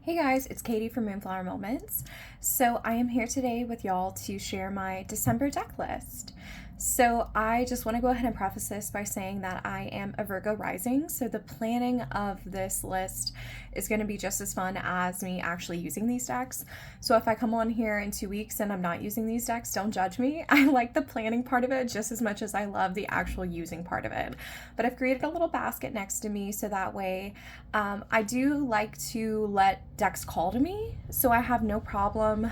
Hey guys, it's Katie from Moonflower Moments. So I am here today with y'all to share my December deck list. So I just want to go ahead and preface this by saying that I am a Virgo rising, so the planning of this list is going to be just as fun as me actually using these decks. So if I come on here in 2 weeks and I'm not using these decks, don't judge me. I like the planning part of it just as much as I love the actual using part of it. But I've created a little basket next to me so that way I do like to let decks call to me, so I have no problem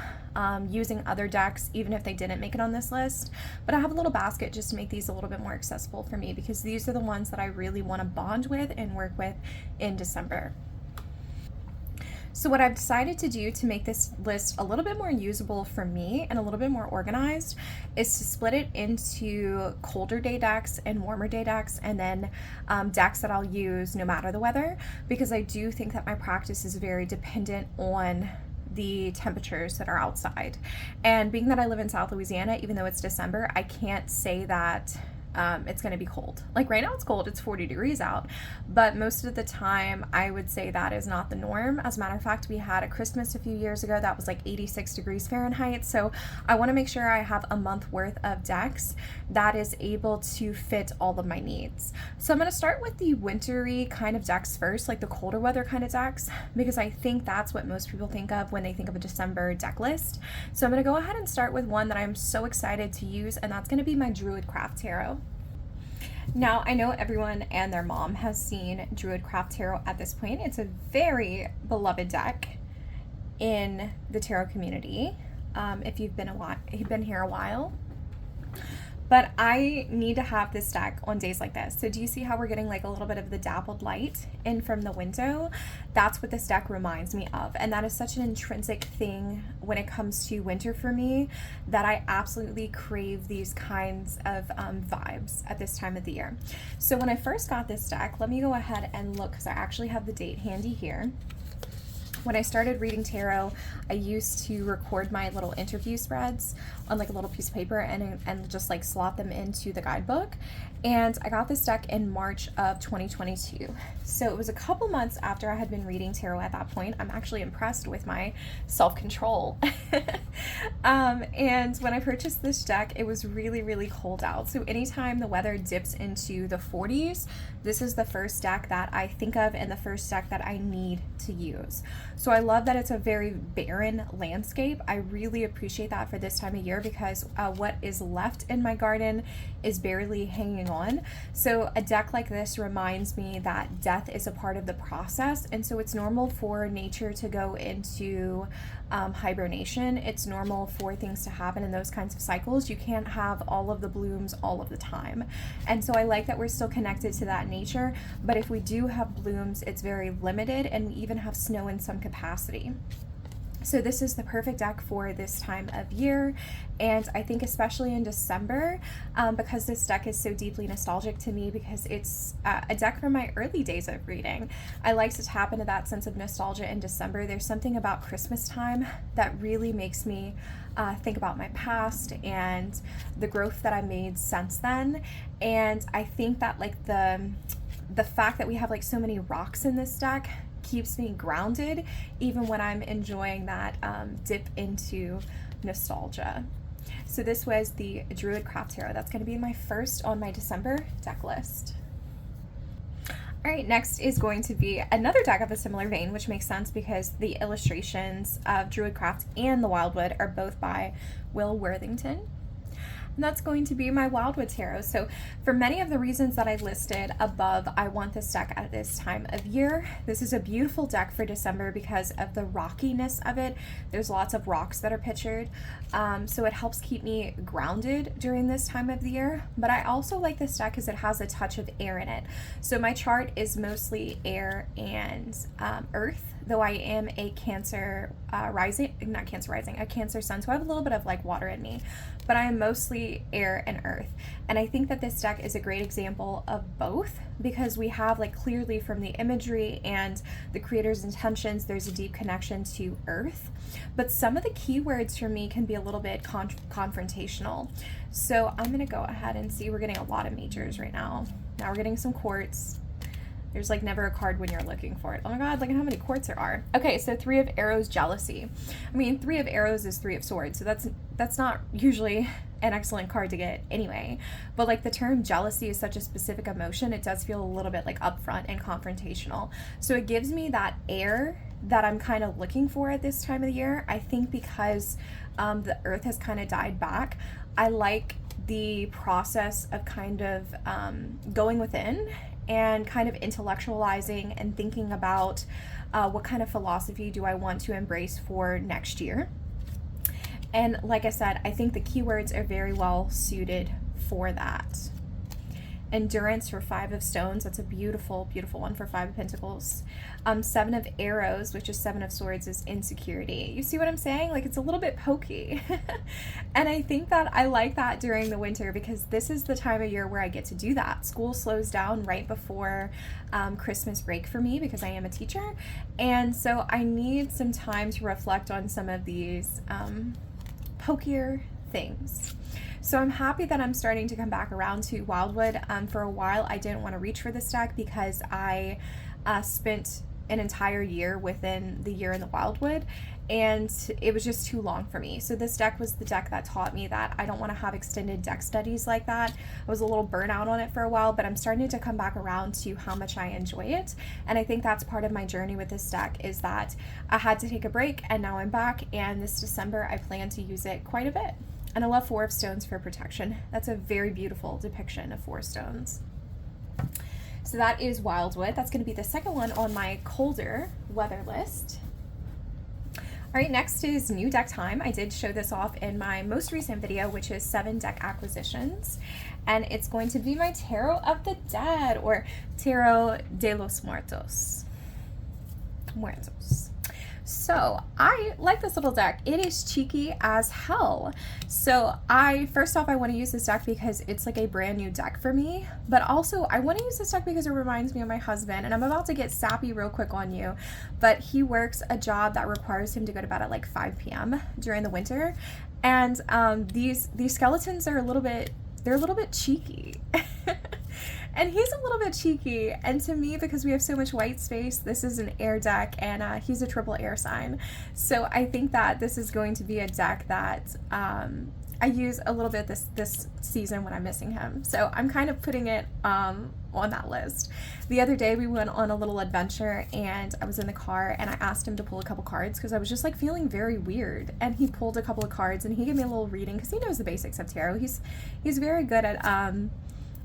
using other decks even if they didn't make it on this list. But I have a little basket just to make these a little bit more accessible for me because these are the ones that I really want to bond with and work with in December. So what I've decided to do to make this list a little bit more usable for me and a little bit more organized is to split it into colder day decks and warmer day decks, and then decks that I'll use no matter the weather, because I do think that my practice is very dependent on the temperatures that are outside. And being that I live in South Louisiana, even though it's December, I can't say that it's going to be cold. Like right now it's cold, it's 40 degrees out, but most of the time I would say that is not the norm. As a matter of fact, we had a Christmas a few years ago that was like 86 degrees Fahrenheit. So I want to make sure I have a month worth of decks that is able to fit all of my needs. So I'm going to start with the wintry kind of decks first, like the colder weather kind of decks, because I think that's what most people think of when they think of a December deck list. So I'm going to go ahead and start with one that I'm so excited to use, and that's going to be my Druidcraft Tarot. Now, I know everyone and their mom has seen Druidcraft Tarot at this point. It's a very beloved deck in the tarot community, if you've been here a while. But I need to have this deck on days like this. So do you see how we're getting like a little bit of the dappled light in from the window? That's what this deck reminds me of. And that is such an intrinsic thing when it comes to winter for me, that I absolutely crave these kinds of vibes at this time of the year. So when I first got this deck, let me go ahead and look, because I actually have the date handy here. When I started reading tarot, I used to record my little interview spreads on like a little piece of paper and just like slot them into the guidebook. And I got this deck in March of 2022. So it was a couple months after I had been reading tarot at that point. I'm actually impressed with my self-control. And when I purchased this deck, it was really, really cold out. So anytime the weather dips into the 40s, this is the first deck that I think of and the first deck that I need to use. So I love that it's a very barren landscape. I really appreciate that for this time of year, because what is left in my garden is barely hanging on. So a deck like this reminds me that death is a part of the process, and so it's normal for nature to go into hibernation. It's normal for things to happen in those kinds of cycles. You can't have all of the blooms all of the time. And so I like that we're still connected to that nature, but if we do have blooms, it's very limited, and we even have snow in some capacity. So this is the perfect deck for this time of year, and I think especially in December, because this deck is so deeply nostalgic to me, because it's a deck from my early days of reading. I like to tap into that sense of nostalgia in December. There's something about Christmas time that really makes me think about my past and the growth that I made since then. And I think that like the fact that we have like so many rocks in this deck keeps me grounded even when I'm enjoying that dip into nostalgia. So this was the Druidcraft Tarot. That's going to be my first on my December deck list. All right, next is going to be another deck of a similar vein, which makes sense because the illustrations of Druidcraft and the Wildwood are both by Will Worthington. And that's going to be my Wildwood Tarot. So for many of the reasons that I listed above, I want this deck at this time of year. This is a beautiful deck for December because of the rockiness of it. There's lots of rocks that are pictured. So it helps keep me grounded during this time of the year. But I also like this deck because it has a touch of air in it. So my chart is mostly air and earth, though I am a Cancer rising, not Cancer rising, a Cancer sun. So I have a little bit of like water in me, but I am mostly air and earth. And I think that this deck is a great example of both, because we have like clearly from the imagery and the creator's intentions, there's a deep connection to earth, but some of the keywords for me can be a little bit confrontational. So I'm gonna go ahead and see, we're getting a lot of majors right now. Now we're getting some quartz. There's like never a card when you're looking for it. Oh my god, look at how many quartz there are. Okay, so 3 of Arrows, Jealousy. I mean, 3 of Arrows is 3 of Swords, so that's not usually an excellent card to get anyway. But like the term jealousy is such a specific emotion, it does feel a little bit like upfront and confrontational. So it gives me that air that I'm kind of looking for at this time of the year. I think because the earth has kind of died back, I like the process of kind of going within and kind of intellectualizing and thinking about what kind of philosophy do I want to embrace for next year. And like I said, I think the keywords are very well suited for that. Endurance for 5 of Stones. That's a beautiful, beautiful one for 5 of Pentacles. 7 of Arrows, which is 7 of Swords, is insecurity. You see what I'm saying? Like, it's a little bit pokey. And I think that I like that during the winter because this is the time of year where I get to do that. School slows down right before Christmas break for me because I am a teacher. And so I need some time to reflect on some of these pokier things. So I'm happy that I'm starting to come back around to Wildwood. For a while, I didn't want to reach for this deck because I spent an entire year within the year in the Wildwood, and it was just too long for me. So this deck was the deck that taught me that I don't want to have extended deck studies like that. I was a little burnout on it for a while, but I'm starting to come back around to how much I enjoy it. And I think that's part of my journey with this deck, is that I had to take a break and now I'm back, and this December I plan to use it quite a bit. And I love 4 of Stones for protection. That's a very beautiful depiction of 4 stones. So that is Wildwood. That's going to be the second one on my colder weather list. All right, next is new deck time. I did show this off in my most recent video, which is 7 deck acquisitions. And it's going to be my Tarot of the Dead, or Tarot de los Muertos. So I like this little deck. It is cheeky as hell. So first off, I want to use this deck because it's like a brand new deck for me, but also I want to use this deck because it reminds me of my husband. And I'm about to get sappy real quick on you, but he works a job that requires him to go to bed at like 5 p.m. during the winter. And these skeletons are a little bit cheeky. And he's a little bit cheeky, and to me, because we have so much white space, this is an air deck, and he's a triple air sign. So I think that this is going to be a deck that I use a little bit this season when I'm missing him. So I'm kind of putting it on that list. The other day we went on a little adventure, and I was in the car, and I asked him to pull a couple cards because I was just like feeling very weird, and he pulled a couple of cards, and he gave me a little reading because he knows the basics of tarot. He's very good at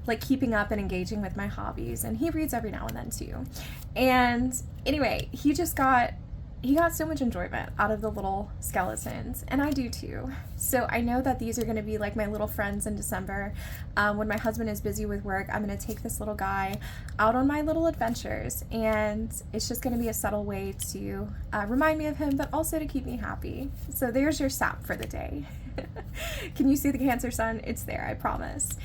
like keeping up and engaging with my hobbies, and he reads every now and then too. And anyway, he got so much enjoyment out of the little skeletons, and I do too. So I know that these are going to be like my little friends in December. When my husband is busy with work, I'm going to take this little guy out on my little adventures, and it's just going to be a subtle way to remind me of him, but also to keep me happy. So there's your sap for the day. Can you see the Cancer sun? It's there, I promise.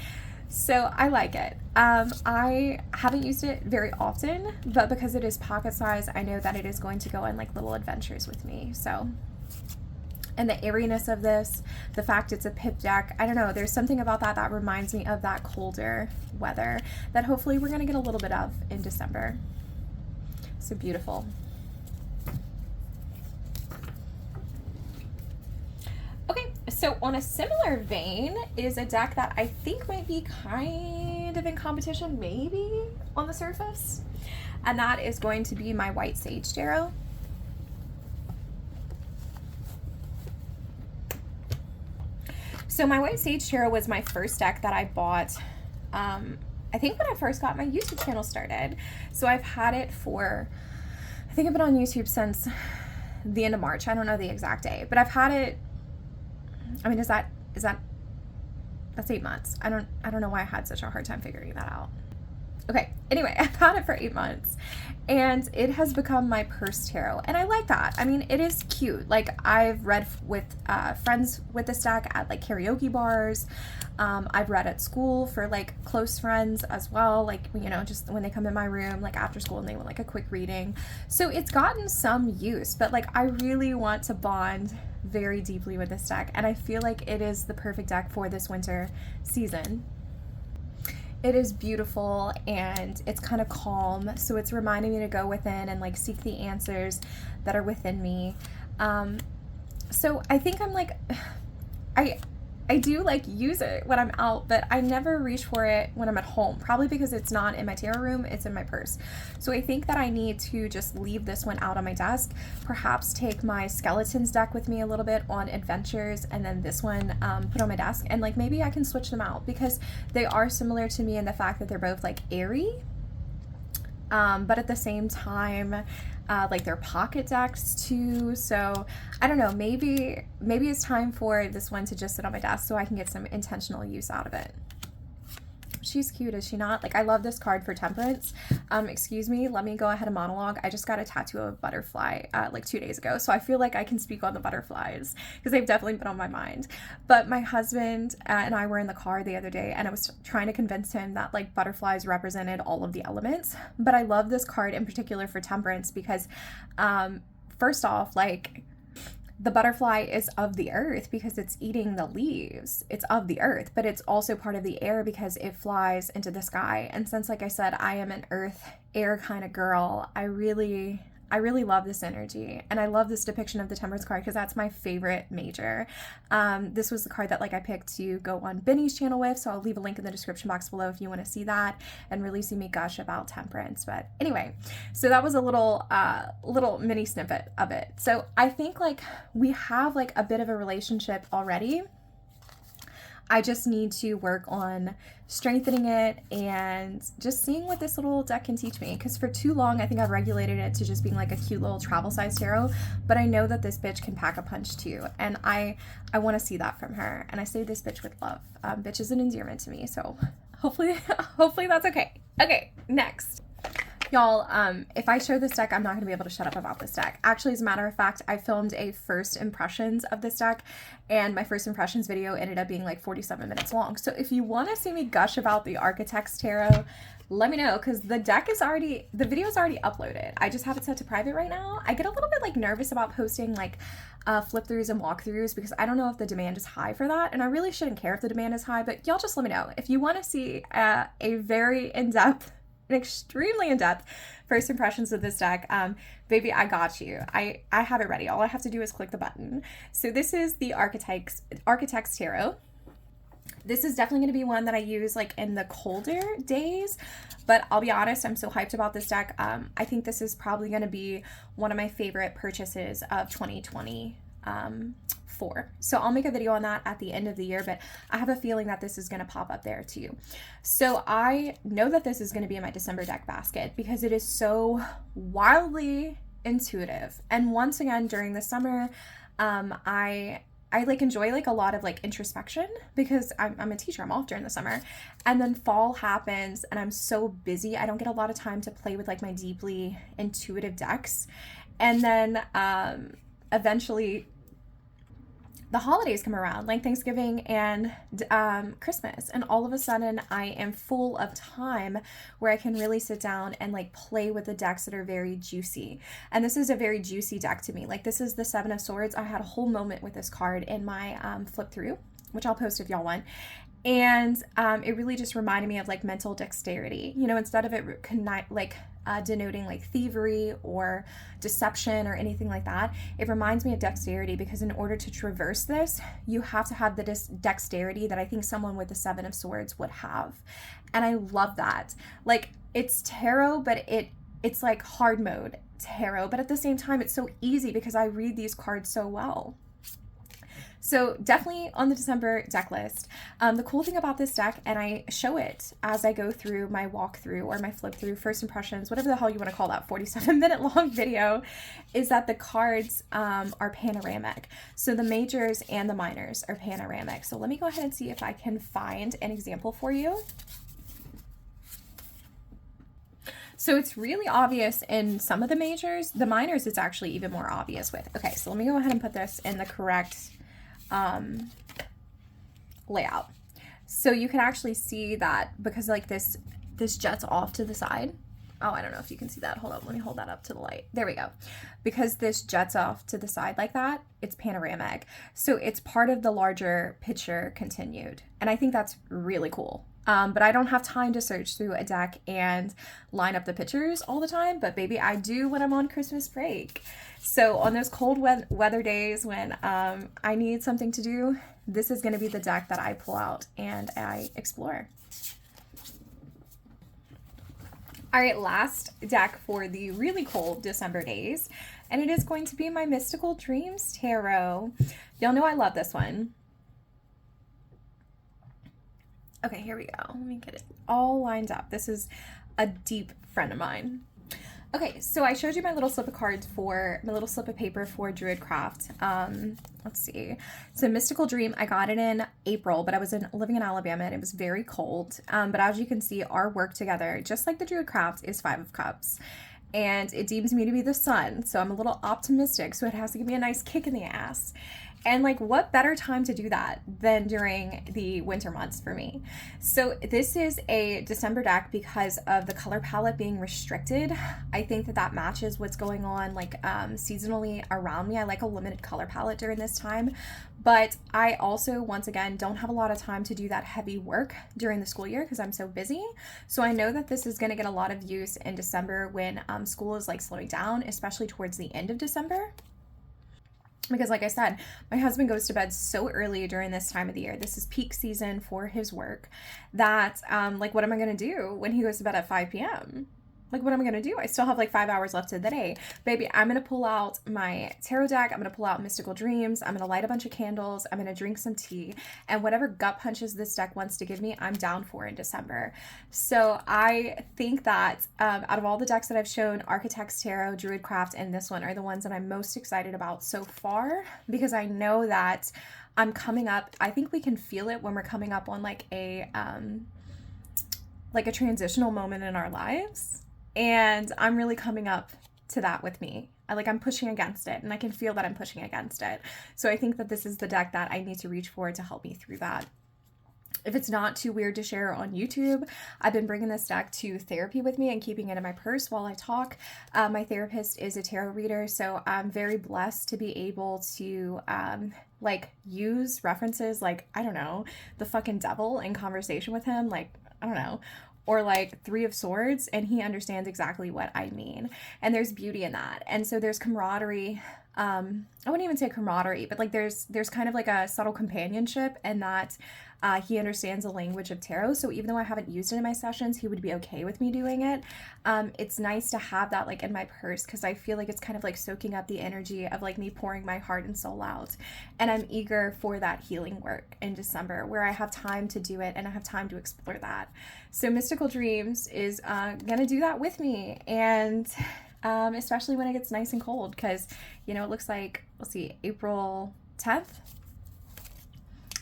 So I like it. I haven't used it very often, but because it is pocket size, I know that it is going to go on like little adventures with me. So, and the airiness of this, the fact it's a pip deck, I don't know, there's something about that reminds me of that colder weather that hopefully we're going to get a little bit of in December. So beautiful. Okay, so on a similar vein is a deck that I think might be kind of in competition, maybe, on the surface. And that is going to be my White Sage Tarot. So my White Sage Tarot was my first deck that I bought, I think when I first got my YouTube channel started. So I've had it for, I think I've been on YouTube since the end of March. I don't know the exact day, but I've had it. I mean, that's 8 months. I don't know why I had such a hard time figuring that out. Okay, anyway, I've had it for 8 months, and it has become my purse tarot, and I like that. I mean, it is cute. Like, I've read with friends with this deck at like karaoke bars. I've read at school for like close friends as well, like, you know, just when they come in my room like after school and they want like a quick reading. So it's gotten some use, but like I really want to bond very deeply with this deck, and I feel like it is the perfect deck for this winter season. It is beautiful and it's kind of calm. So it's reminding me to go within and like seek the answers that are within me. So I think I'm like, I do like use it when I'm out, but I never reach for it when I'm at home, probably because it's not in my tarot room, it's in my purse. So I think that I need to just leave this one out on my desk, perhaps take my skeletons deck with me a little bit on adventures, and then this one put on my desk, and like maybe I can switch them out because they are similar to me in the fact that they're both like airy, but at the same time, like they're pocket decks too. So I don't know, maybe it's time for this one to just sit on my desk so I can get some intentional use out of it. She's cute, is she not? Like, I love this card for temperance. Excuse me, let me go ahead and monologue. I just got a tattoo of a butterfly like 2 days ago, so I feel like I can speak on the butterflies because they've definitely been on my mind. But my husband and I were in the car the other day, and I was trying to convince him that like butterflies represented all of the elements. But I love this card in particular for temperance because first off, like, the butterfly is of the earth because it's eating the leaves. It's of the earth, but it's also part of the air because it flies into the sky. And since, like I said, I am an earth air kind of girl, I really love this energy. And I love this depiction of the temperance card because that's my favorite major. This was the card that like I picked to go on Benny's channel with, so I'll leave a link in the description box below if you want to see that and really see me gush about temperance. But anyway, so that was a little mini snippet of it. So I think like we have like a bit of a relationship already. I just need to work on strengthening it and just seeing what this little deck can teach me. Because for too long, I think I've regulated it to just being like a cute little travel size tarot. But I know that this bitch can pack a punch too. And I want to see that from her. And I say this bitch with love. Bitch is an endearment to me. So hopefully that's okay. Okay, next. Y'all, if I show this deck, I'm not going to be able to shut up about this deck. Actually, as a matter of fact, I filmed a first impressions of this deck, and my first impressions video ended up being like 47 minutes long. So if you want to see me gush about the Architect's Tarot, let me know, because the video is already uploaded. I just have it set to private right now. I get a little bit like nervous about posting like flip throughs and walkthroughs because I don't know if the demand is high for that, and I really shouldn't care if the demand is high, but y'all just let me know. If you want to see a very in-depth, extremely in-depth first impressions of this deck, baby, I got you. I have it ready. All I have to do is click the button. So this is the Architect's Tarot. This is definitely going to be one that I use like in the colder days, but I'll be honest, I'm so hyped about this deck. I think this is probably going to be one of my favorite purchases of 2024. So I'll make a video on that at the end of the year, but I have a feeling that this is going to pop up there too. So I know that this is going to be in my December deck basket because it is so wildly intuitive. And once again, during the summer, I like enjoy like a lot of like introspection because I'm a teacher. I'm off during the summer, and then fall happens and I'm so busy. I don't get a lot of time to play with like my deeply intuitive decks. And then eventually the holidays come around, like Thanksgiving and Christmas, and all of a sudden I am full of time where I can really sit down and like play with the decks that are very juicy. And this is a very juicy deck to me. Like, this is the Seven of Swords. I had a whole moment with this card in my flip through, which I'll post if y'all want. And it really just reminded me of like mental dexterity, you know, instead of it denoting like thievery or deception or anything like that. It reminds me of dexterity because in order to traverse this, you have to have the dexterity that I think someone with the Seven of Swords would have. And I love that. Like, it's tarot, but it's like hard mode tarot, but at the same time, it's so easy because I read these cards so well. So definitely on the December deck list. The cool thing about this deck, and I show it as I go through my walkthrough or my flip through, first impressions, whatever the hell you want to call that 47-minute long video, is that the cards are panoramic. So the majors and the minors are panoramic. So let me go ahead and see if I can find an example for you. So it's really obvious in some of the majors. The minors it's actually even more obvious with. Okay, so let me go ahead and put this in the correct layout. So you can actually see that because like this juts off to the side. Oh, I don't know if you can see that. Hold on, let me hold that up to the light. There we go. Because this juts off to the side like that, it's panoramic. So it's part of the larger picture continued. And I think that's really cool. But I don't have time to search through a deck and line up the pictures all the time, but baby, I do when I'm on Christmas break. So on those cold weather days when I need something to do, this is going to be the deck that I pull out and I explore. All right, last deck for the really cold December days, and it is going to be my Mystical Dreams Tarot. Y'all know I love this one. Okay, here we go. Let me get it all lined up. This is a deep friend of mine. Okay, so I showed you my little slip of cards for, my little slip of paper for Druid Craft. Let's see. So Mystical Dream, I got it in April, but I was living in Alabama and it was very cold. But as you can see, our work together, just like the Druid Craft, is 5 of Cups. And it deems me to be the sun, so I'm a little optimistic, so it has to give me a nice kick in the ass. And like, what better time to do that than during the winter months for me? So this is a December deck because of the color palette being restricted. I think that that matches what's going on like seasonally around me. I like a limited color palette during this time, but I also, once again, don't have a lot of time to do that heavy work during the school year because I'm so busy. So I know that this is going to get a lot of use in December when school is like slowing down, especially towards the end of December. Because like I said, my husband goes to bed so early during this time of the year. This is peak season for his work that, like, what am I going to do when he goes to bed at 5 p.m.? Like, what am I going to do? I still have like 5 hours left of the day. Baby, I'm going to pull out my tarot deck. I'm going to pull out Mystical Dreams. I'm going to light a bunch of candles. I'm going to drink some tea. And whatever gut punches this deck wants to give me, I'm down for in December. So I think that out of all the decks that I've shown, Architect's Tarot, Druid Craft, and this one are the ones that I'm most excited about so far, because I know that I'm coming up. I think we can feel it when we're coming up on like a transitional moment in our lives. And I'm really coming up to that with me. I'm pushing against it, and I can feel that I'm pushing against it. So I think that this is the deck that I need to reach for to help me through that. If it's not too weird to share on YouTube, I've been bringing this deck to therapy with me and keeping it in my purse while I talk. My therapist is a tarot reader, so I'm very blessed to be able to use references like, I don't know, the fucking devil in conversation with him, like, I don't know, or like 3 of Swords, and he understands exactly what I mean. And there's beauty in that. And so there's camaraderie. I wouldn't even say camaraderie, but like there's kind of like a subtle companionship, and that he understands the language of tarot. So even though I haven't used it in my sessions, he would be okay with me doing it. It's nice to have that like in my purse, because I feel like it's kind of like soaking up the energy of like me pouring my heart and soul out. And I'm eager for that healing work in December, where I have time to do it and I have time to explore that. So Mystical Dreams is gonna do that with me, and especially when it gets nice and cold, because you know, it looks like, let's see, April 10th.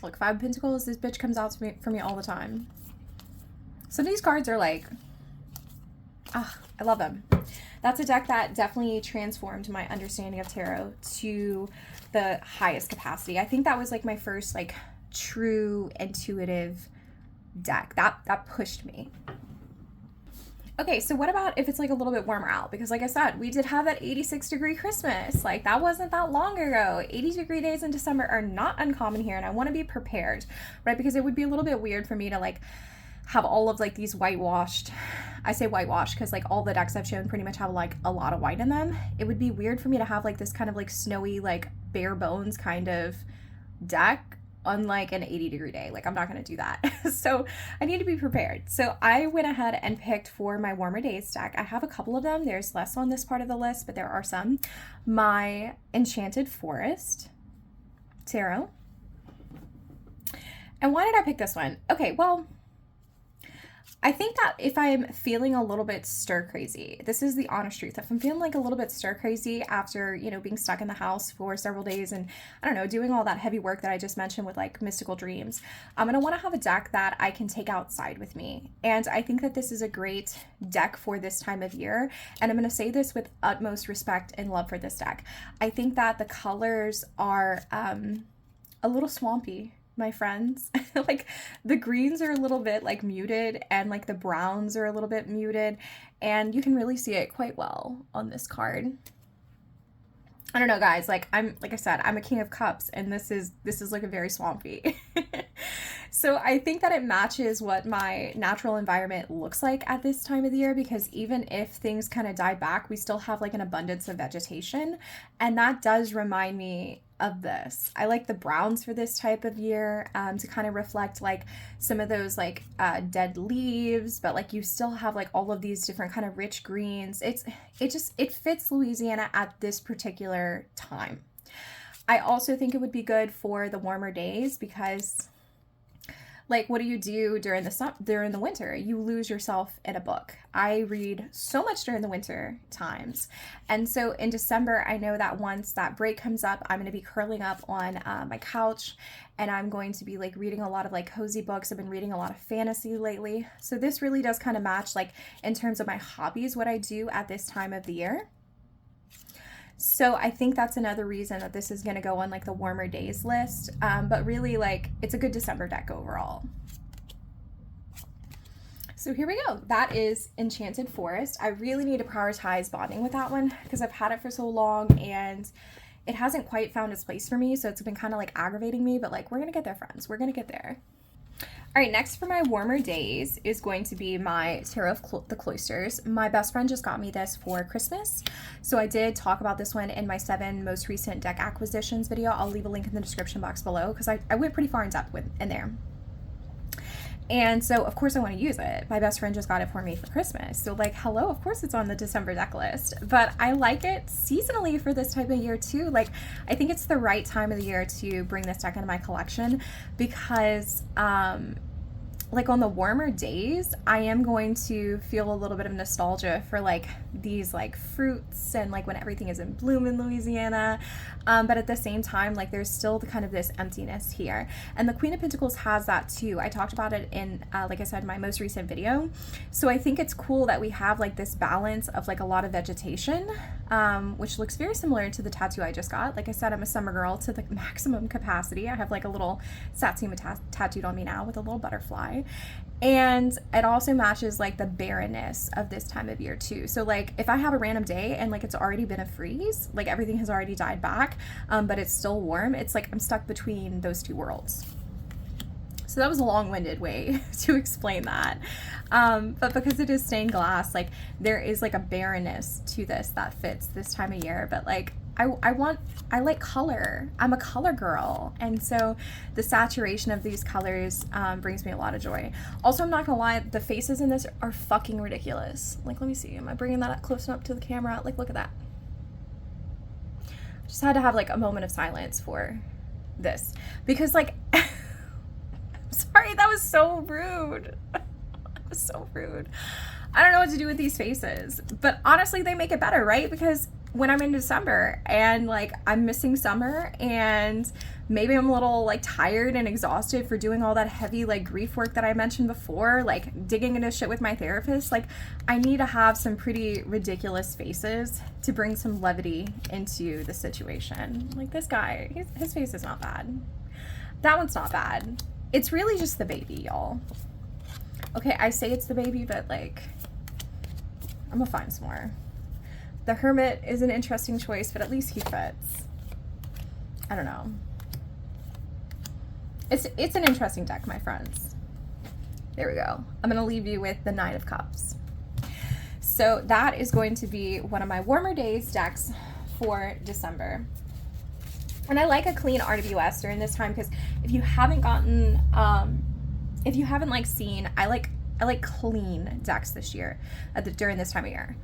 Look, 5 of Pentacles, this bitch comes out for me all the time. Some of these cards are like, I love them. That's a deck that definitely transformed my understanding of tarot to the highest capacity. I think that was like my first like true intuitive deck that pushed me. Okay, so what about if it's like a little bit warmer out? Because like I said, we did have that 86-degree Christmas. Like, that wasn't that long ago. 80-degree days in December are not uncommon here, and I want to be prepared, right? Because it would be a little bit weird for me to like have all of like these whitewashed, I say whitewashed because like all the decks I've shown pretty much have like a lot of white in them. It would be weird for me to have like this kind of like snowy, like bare bones kind of deck on like an 80-degree day. Like, I'm not going to do that. So I need to be prepared. So I went ahead and picked for my warmer days deck. I have a couple of them. There's less on this part of the list, but there are some. My Enchanted Forest Tarot. And why did I pick this one? Okay, well, I think that if I'm feeling a little bit stir crazy, this is the honest truth. If I'm feeling like a little bit stir crazy after, you know, being stuck in the house for several days and, I don't know, doing all that heavy work that I just mentioned with like Mystical Dreams, I'm going to want to have a deck that I can take outside with me. And I think that this is a great deck for this time of year. And I'm going to say this with utmost respect and love for this deck. I think that the colors are a little swampy, my friends. Like, the greens are a little bit like muted, and like the browns are a little bit muted, and you can really see it quite well on this card. I don't know, guys, like I said, I'm a King of Cups, and this is looking very swampy. So I think that it matches what my natural environment looks like at this time of the year, because even if things kind of die back, we still have like an abundance of vegetation. And that does remind me of this. I like the browns for this type of year, to kind of reflect like some of those like dead leaves, but like you still have like all of these different kind of rich greens. It fits Louisiana at this particular time. I also think it would be good for the warmer days because, like, what do you do during the winter? You lose yourself in a book. I read so much during the winter times. And so in December, I know that once that break comes up, I'm going to be curling up on my couch, and I'm going to be like reading a lot of like cozy books. I've been reading a lot of fantasy lately. So this really does kind of match, like, in terms of my hobbies, what I do at this time of the year. So I think that's another reason that this is going to go on like the warmer days list. But really, like, it's a good December deck overall. So here we go. That is Enchanted Forest. I really need to prioritize bonding with that one because I've had it for so long and it hasn't quite found its place for me. So it's been kind of like aggravating me, but like, we're going to get there, friends. We're going to get there. All right, next for my warmer days is going to be my Tarot of the Cloisters. My best friend just got me this for Christmas. So I did talk about this one in my 7 most recent deck acquisitions video. I'll leave a link in the description box below because I went pretty far in depth in there. And so, of course, I want to use it. My best friend just got it for me for Christmas. So, like, hello, of course it's on the December deck list. But I like it seasonally for this type of year, too. Like, I think it's the right time of the year to bring this deck into my collection because, like, on the warmer days, I am going to feel a little bit of nostalgia for, like, these, like, fruits and, like, when everything is in bloom in Louisiana. But at the same time, like, there's still kind of this emptiness here. And the Queen of Pentacles has that, too. I talked about it in, like I said, my most recent video. So I think it's cool that we have, like, this balance of, like, a lot of vegetation, which looks very similar to the tattoo I just got. Like I said, I'm a summer girl to the maximum capacity. I have, like, a little Satsuma tattooed on me now with a little butterfly. And it also matches like the barrenness of this time of year too. So like if I have a random day and like it's already been a freeze, like everything has already died back, but it's still warm, it's like I'm stuck between those two worlds. So that was a long-winded way to explain that. But because it is stained glass, like there is like a barrenness to this that fits this time of year. But like I like color. I'm a color girl. And so the saturation of these colors brings me a lot of joy. Also, I'm not gonna lie, the faces in this are fucking ridiculous. Like, let me see, am I bringing that up close enough to the camera? Like, look at that. Just had to have like a moment of silence for this because like, sorry, that was so rude. That was so rude. I don't know what to do with these faces, but honestly, they make it better, right? Because when I'm in December and like I'm missing summer and maybe I'm a little like tired and exhausted for doing all that heavy like grief work that I mentioned before, like digging into shit with my therapist, like I need to have some pretty ridiculous faces to bring some levity into the situation. Like this guy, his face is not bad. That one's not bad. It's really just the baby, y'all. Okay, I say it's the baby, but like I'm gonna find some more. The Hermit is an interesting choice, but at least he fits. I don't know. It's an interesting deck, my friends. There we go. I'm going to leave you with the 9 of Cups. So that is going to be one of my warmer days decks for December. And I like a clean RWS during this time because if you haven't gotten, if you haven't like seen, I like clean decks this year during this time of year.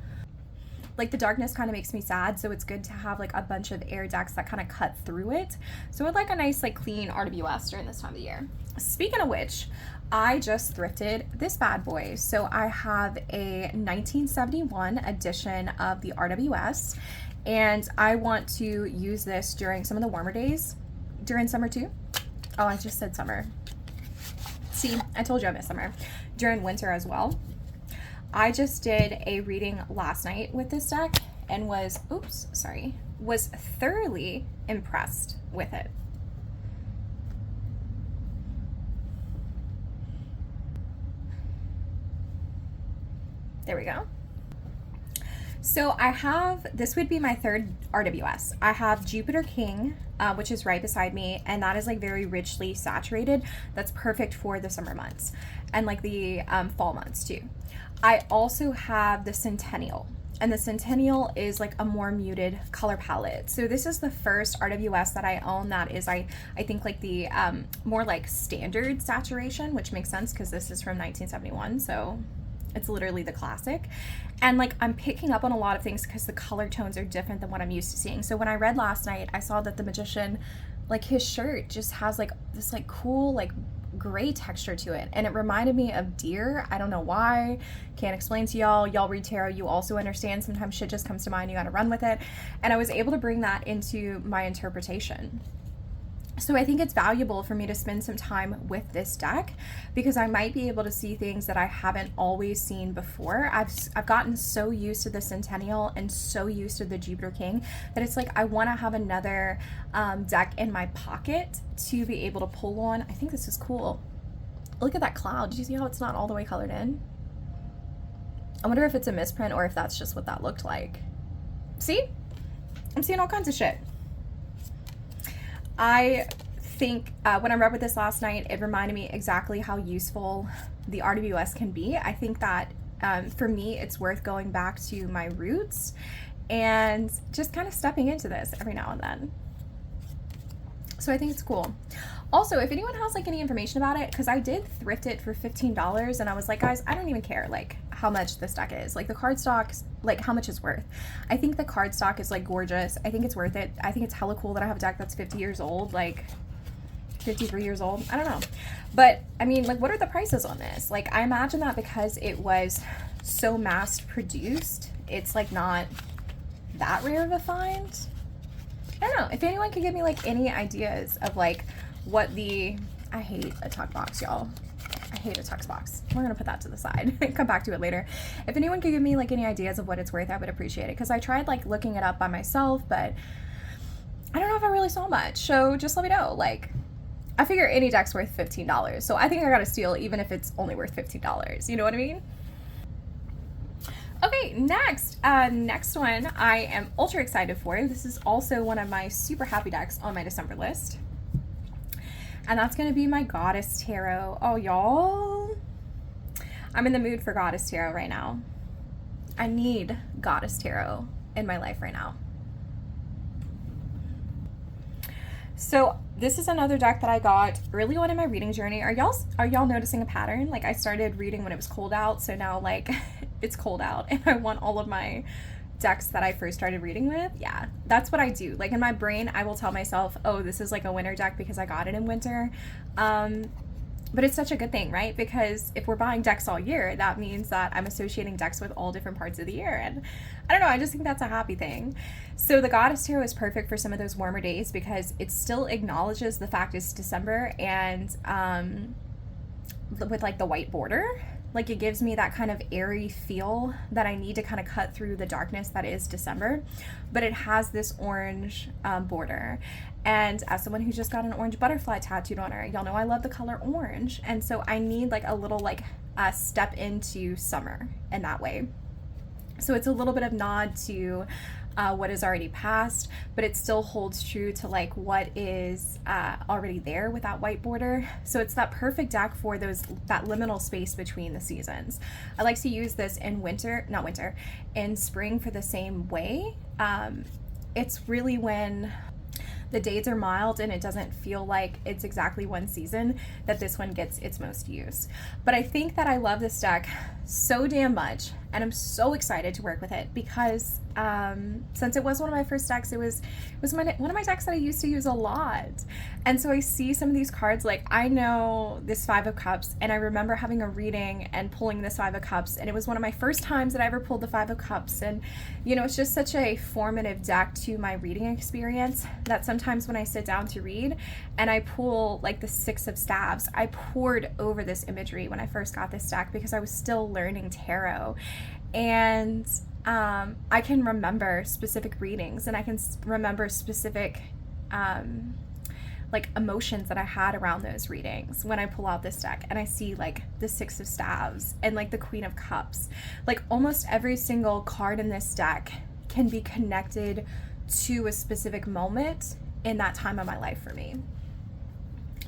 Like the darkness kind of makes me sad, so it's good to have like a bunch of air decks that kind of cut through it. So I'd like a nice like clean RWS during this time of the year. Speaking of which, I just thrifted this bad boy. So I have a 1971 edition of the RWS, and I want to use this during some of the warmer days, during summer too. Oh, I just said summer. See, I told you I miss summer. During winter as well. I just did a reading last night with this deck and was thoroughly impressed with it. There we go. So I have, this would be my third RWS. I have Jupiter King, which is right beside me, and that is like very richly saturated. That's perfect for the summer months and like the fall months too. I also have the Centennial, and the Centennial is like a more muted color palette. So this is the first RWS that I own that is, I think like the more like standard saturation, which makes sense because this is from 1971. So it's literally the classic. And like I'm picking up on a lot of things because the color tones are different than what I'm used to seeing. So when I read last night, I saw that the magician, like his shirt just has like this like cool like gray texture to it, and it reminded me of deer. I don't know why, can't explain to y'all. Y'all read tarot, you also understand sometimes shit just comes to mind, you gotta run with it. And I was able to bring that into my interpretation. So I think it's valuable for me to spend some time with this deck because I might be able to see things that I haven't always seen before. I've gotten so used to the Centennial and so used to the Jupiter King that it's like I want to have another deck in my pocket to be able to pull on. I think this is cool. Look at that cloud. Did you see how it's not all the way colored in? I wonder if it's a misprint or if that's just what that looked like. See? I'm seeing all kinds of shit. I think when I read with this last night, it reminded me exactly how useful the RWS can be. I think that for me, it's worth going back to my roots and just kind of stepping into this every now and then. So I think it's cool. Also, if anyone has like any information about it, because I did thrift it for $15 and I was like, guys, I don't even care like how much this deck is. Like the cardstock, like how much it's worth. I think the cardstock is like gorgeous. I think it's worth it. I think it's hella cool that I have a deck that's 50 years old, like 53 years old. I don't know. But I mean, like what are the prices on this? Like I imagine that because it was so mass produced, it's like not that rare of a find. I don't know. If anyone could give me like any ideas of like what the, I hate a tuck box, y'all. I hate a tux box. We're gonna put that to the side and come back to it later. If anyone could give me like any ideas of what it's worth, I would appreciate it. Because I tried like looking it up by myself, but I don't know if I really saw much. So just let me know. Like, I figure any deck's worth $15. So I think I gotta steal even if it's only worth $15. You know what I mean? Okay, next one I am ultra excited for. This is also one of my super happy decks on my December list. And that's going to be my Goddess Tarot. Oh, y'all. I'm in the mood for Goddess Tarot right now. I need Goddess Tarot in my life right now. So this is another deck that I got early on in my reading journey. Are y'all noticing a pattern? Like I started reading when it was cold out, so now like it's cold out and I want all of my decks that I first started reading with. Yeah, that's what I do. Like in my brain, I will tell myself, oh, this is like a winter deck because I got it in winter. But it's such a good thing, right? Because if we're buying decks all year, that means that I'm associating decks with all different parts of the year. And I don't know, I just think that's a happy thing. So the Goddess Tarot is perfect for some of those warmer days because it still acknowledges the fact it's December and with like the white border. Like it gives me that kind of airy feel that I need to kind of cut through the darkness that is December, but it has this orange border. And as someone who just got an orange butterfly tattooed on her, y'all know I love the color orange. And so I need like a little like step into summer in that way. So it's a little bit of nod to what is already past, but it still holds true to like what is already there with that white border. So it's that perfect deck for that liminal space between the seasons. I like to use this in in spring for the same way. It's really when the days are mild and it doesn't feel like it's exactly one season that this one gets its most use. But I think that I love this deck so damn much and I'm so excited to work with it because since it was one of my first decks, it was one of my decks that I used to use a lot. And so I see some of these cards, like I know this Five of Cups and I remember having a reading and pulling this Five of Cups and it was one of my first times that I ever pulled the Five of Cups. And you know, it's just such a formative deck to my reading experience that sometimes when I sit down to read and I pull like the Six of Staves, I poured over this imagery when I first got this deck because I was still learning tarot. And I can remember specific readings and I can remember specific like emotions that I had around those readings when I pull out this deck and I see like the Six of Staves and like the Queen of Cups. Like almost every single card in this deck can be connected to a specific moment in that time of my life for me.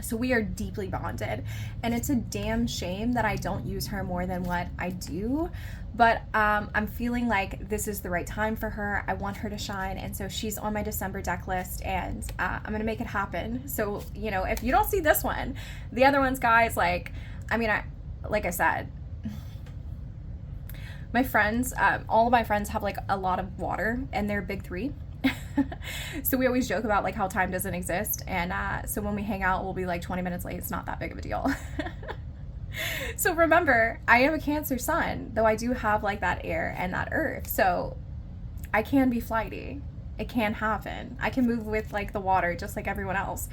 So we are deeply bonded, and it's a damn shame that I don't use her more than what I do, but I'm feeling like this is the right time for her. I want her to shine, and so she's on my December deck list, and I'm gonna make it happen. So, you know, if you don't see this one, the other ones, guys, like I said, my friends, all of my friends have like a lot of water, and they're big three. So we always joke about like how time doesn't exist, and so when we hang out we'll be like 20 minutes late. It's not that big of a deal. So remember, I am a Cancer sun, though I do have like that air and that earth, so I can be flighty. It can happen. I can move with like the water just like everyone else.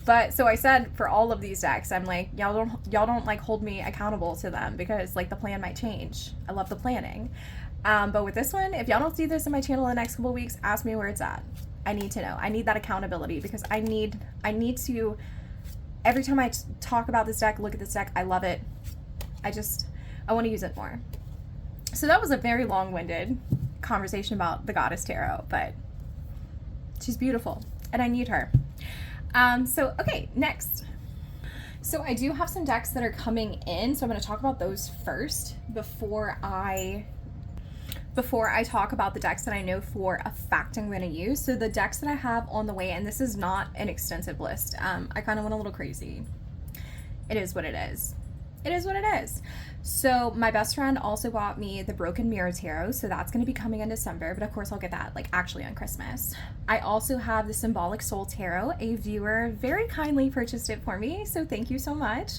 But so I said for all of these decks, I'm like, y'all don't like hold me accountable to them, because like the plan might change. I love the planning. But with this one, if y'all don't see this in my channel in the next couple of weeks, ask me where it's at. I need to know. I need that accountability, because I need to, every time I talk about this deck, look at this deck, I love it. I want to use it more. So that was a very long-winded conversation about the Goddess Tarot, but she's beautiful and I need her. So, okay, next. So I do have some decks that are coming in, so I'm going to talk about those first before I talk about the decks that I know for a fact I'm going to use. So the decks that I have on the way, and this is not an extensive list. I kind of went a little crazy. It is what it is. It is what it is. So my best friend also bought me the Broken Mirror Tarot, so that's going to be coming in December, but of course I'll get that like actually on Christmas. I also have the Symbolic Soul Tarot. A viewer very kindly purchased it for me, so thank you so much.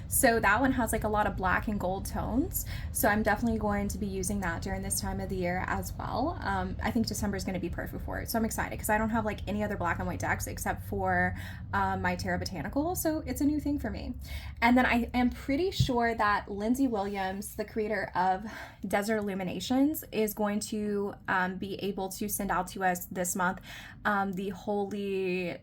So that one has like a lot of black and gold tones, so I'm definitely going to be using that during this time of the year as well. I think December is going to be perfect for it, so I'm excited because I don't have like any other black and white decks except for my Tarot Botanical, so it's a new thing for me. And then I am pretty sure that Lindsay Williams, the creator of Desert Illuminations, is going to be able to send out to us this month the Holy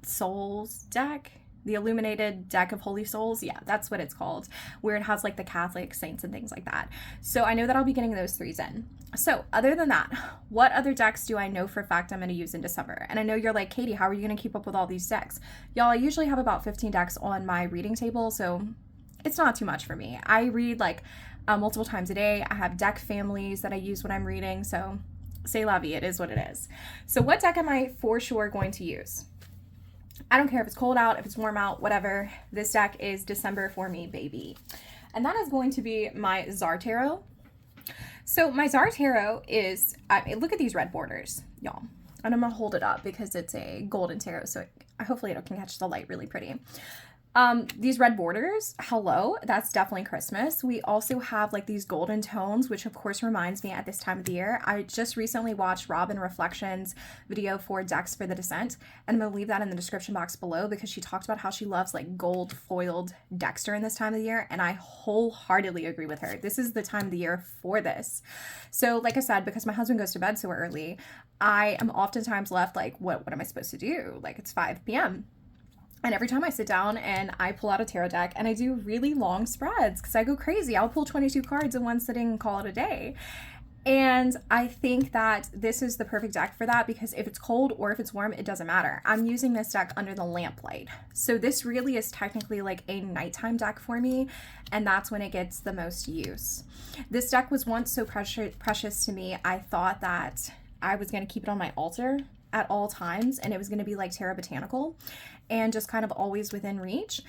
Souls deck, the Illuminated Deck of Holy Souls. Yeah, that's what it's called, where it has like the Catholic saints and things like that. So I know that I'll be getting those threes in. So other than that, what other decks do I know for a fact I'm going to use in December? And I know you're like, Katie, how are you going to keep up with all these decks? Y'all, I usually have about 15 decks on my reading table, so it's not too much for me. I read like multiple times a day. I have deck families that I use when I'm reading, so c'est la vie, it is what it is. So what deck am I for sure going to use? I don't care if it's cold out, if it's warm out, whatever. This deck is December for me, baby. And that is going to be my Tzar Tarot. So my Tzar Tarot is, look at these red borders, y'all. And I'm going to hold it up because it's a golden tarot, so hopefully it can catch the light really pretty. These red borders, hello, that's definitely Christmas. We also have like these golden tones, which of course reminds me at this time of the year. I just recently watched Robin Reflections video for Decks for the Descent, and I'm going to leave that in the description box below because she talked about how she loves like gold foiled decks during this time of the year, and I wholeheartedly agree with her. This is the time of the year for this. So like I said, because my husband goes to bed so early, I am oftentimes left like, what am I supposed to do? Like it's 5 p.m. And every time I sit down and I pull out a tarot deck, and I do really long spreads because I go crazy. I'll pull 22 cards in one sitting and call it a day. And I think that this is the perfect deck for that, because if it's cold or if it's warm, it doesn't matter. I'm using this deck under the lamplight. So this really is technically like a nighttime deck for me, and that's when it gets the most use. This deck was once so precious to me, I thought that I was going to keep it on my altar at all times, and it was going to be like Tarot Botanical and just kind of always within reach.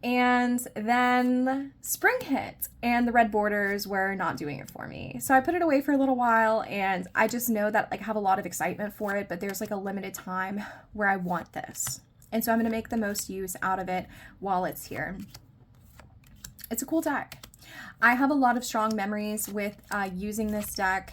And then spring hit and the red borders were not doing it for me. So I put it away for a little while, and I just know that like I have a lot of excitement for it, but there's like a limited time where I want this. And so I'm going to make the most use out of it while it's here. It's a cool deck. I have a lot of strong memories with using this deck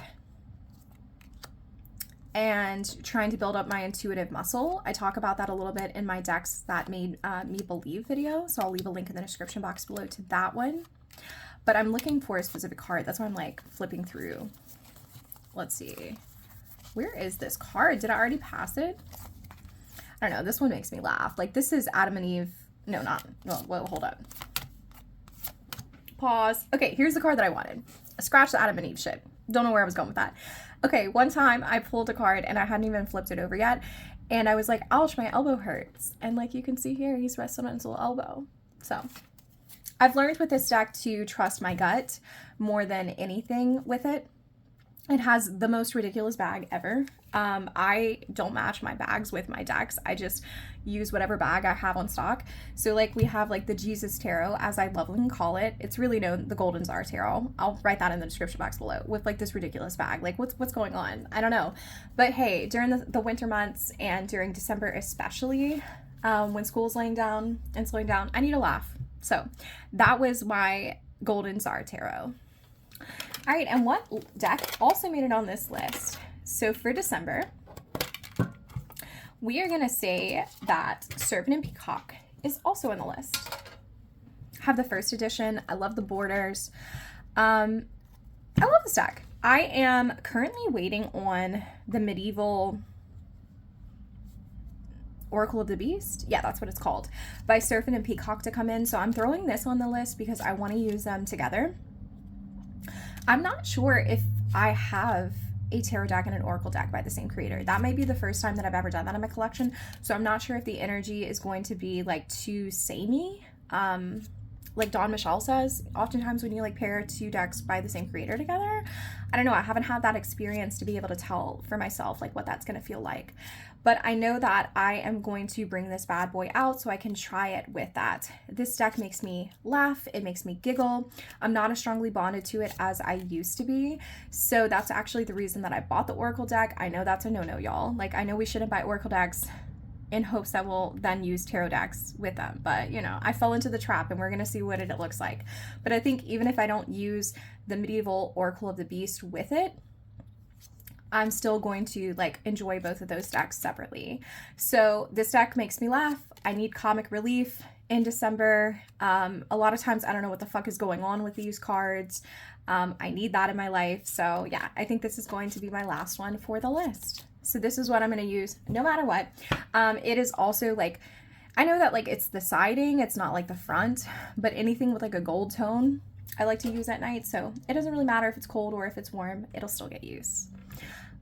and trying to build up my intuitive muscle. I talk about that a little bit in my Decks That Made Me Believe video, so I'll leave a link in the description box below to that one. But I'm looking for a specific card. That's why I'm like flipping through. Let's see. Where is this card? Did I already pass it? I don't know, this one makes me laugh. Like, this is Adam and Eve. No, not, well, hold up. Pause. Okay, here's the card that I wanted. Scratch the Adam and Eve shit. Don't know where I was going with that. Okay, one time I pulled a card and I hadn't even flipped it over yet. And I was like, ouch, my elbow hurts. And like you can see here, he's resting on his little elbow. So I've learned with this deck to trust my gut more than anything with it. It has the most ridiculous bag ever. I don't match my bags with my decks. I just use whatever bag I have on stock. So like we have like the Jesus Tarot, as I lovingly call it. It's really known the Golden Tzar Tarot. I'll write that in the description box below, with like this ridiculous bag. Like what's going on? I don't know. But hey, during the winter months and during December especially, when school's laying down and slowing down, I need a laugh. So that was my Golden Tzar Tarot. All right, and what deck also made it on this list? So for December, we are going to say that Serpent and Peacock is also on the list. Have the first edition. I love the borders. I love this deck. I am currently waiting on the medieval Oracle of the Beast. Yeah, that's what it's called. By Serpent and Peacock to come in. So I'm throwing this on the list because I want to use them together. I'm not sure if I have a tarot deck and an oracle deck by the same creator. That might be the first time that I've ever done that in my collection. So I'm not sure if the energy is going to be like too samey. Like Dawn Michelle says, oftentimes when you like pair two decks by the same creator together, I don't know, I haven't had that experience to be able to tell for myself like what that's going to feel like. But I know that I am going to bring this bad boy out so I can try it with that. This deck makes me laugh. It makes me giggle. I'm not as strongly bonded to it as I used to be. So that's actually the reason that I bought the Oracle deck. I know that's a no-no, y'all. Like, I know we shouldn't buy Oracle decks in hopes that we'll then use tarot decks with them. But, you know, I fell into the trap and we're going to see what it looks like. But I think even if I don't use the medieval Oracle of the Beast with it, I'm still going to like enjoy both of those decks separately. So this deck makes me laugh. I need comic relief in December. A lot of times I don't know what the fuck is going on with these cards. I need that in my life. So yeah, I think this is going to be my last one for the list. So this is what I'm going to use no matter what. It is also like, I know that like it's the siding, it's not like the front, but anything with like a gold tone, I like to use at night. So it doesn't really matter if it's cold or if it's warm, it'll still get used.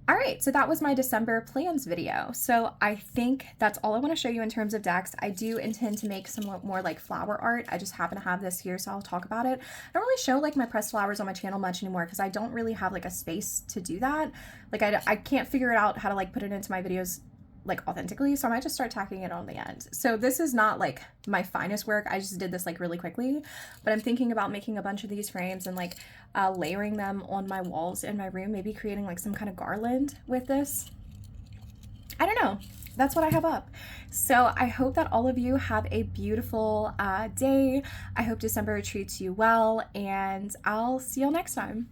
All right, so that was my December plans video. So I think that's all I want to show you in terms of decks. I do intend to make some more like flower art. I just happen to have this here, so I'll talk about it. I don't really show like my pressed flowers on my channel much anymore because I don't really have like a space to do that. Like I can't figure it out how to like put it into my videos like authentically, so I might just start tacking it on the end. So this is not like my finest work. I just did this like really quickly, but I'm thinking about making a bunch of these frames and like layering them on my walls in my room, maybe creating like some kind of garland with this. I don't know. That's what I have up. So I hope that all of you have a beautiful day. I hope December treats you well, and I'll see y'all next time.